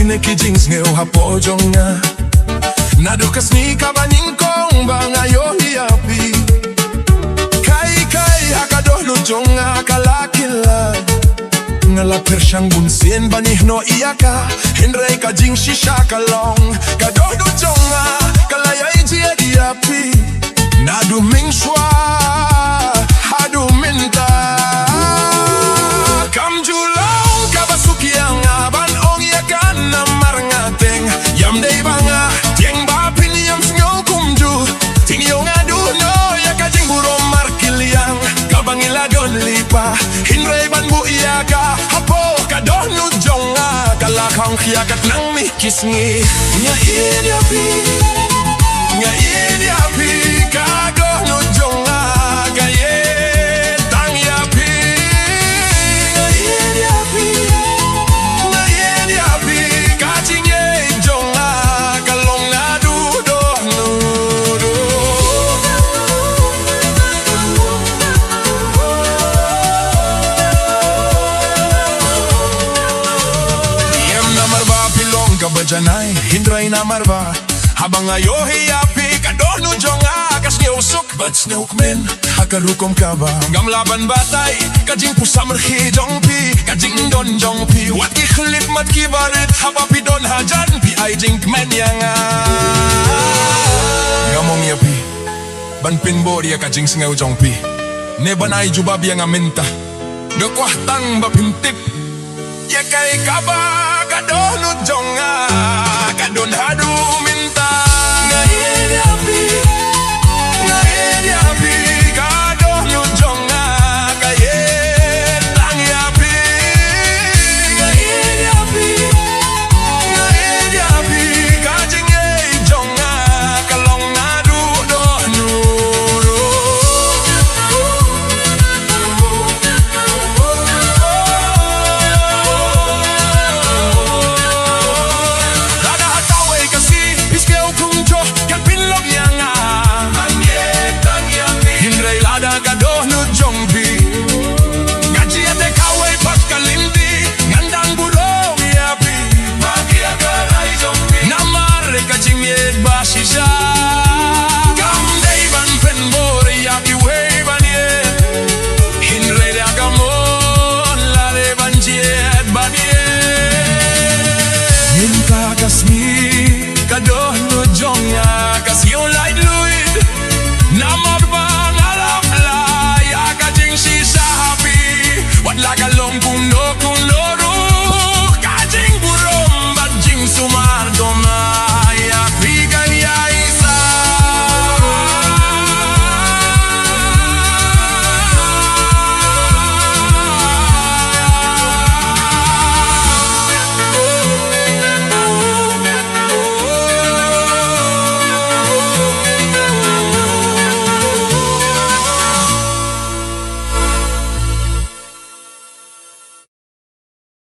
pinakijing sngi hapo jonga Naduh kasni kaba nyngkongba iohi api Kai akadoh no jonga kalakila Ngala persyang bunsin banih no iyaka Hindray kajing shisha kalong Kadoh no jonga kalayay jia di api Naduh mingshwa hadu minta Kam julong kabasuki ang aban ong iyakan na marangateng Yam day banga tieng bapin yam sngaw kumju Ting yung aduh no yakajing buro markiliang Kabangilagon lipa Hinray ban bu iyaka Hapo kadoh no jonga Kalakang kiyakat nang mikisngi Nya iyapi Nya iyapi Kadoh no jonga Gaye tang yapi Nya iyapi Nya iyapi Kajing ye jonga Kalong naduh doh nuduh Yam na marba pilong kabajanay Hindray na marba Habang iohi api kadoh no jonga Kasngi usuk bat sneuk men Hakarukom kaba Ngam laban batay Kajing pusam rhi jongpi Kajing don jongpi Wat ki khlip mat ki barit Hapapi don hajan Pi ay jing men yanga Ngamong yapi Ban pinbori ya kajing sngaw jongpi Ne banay jubab yang aminta De kwah tang bapintip Ya kay kaba Kadoh no jonga Kadon hadu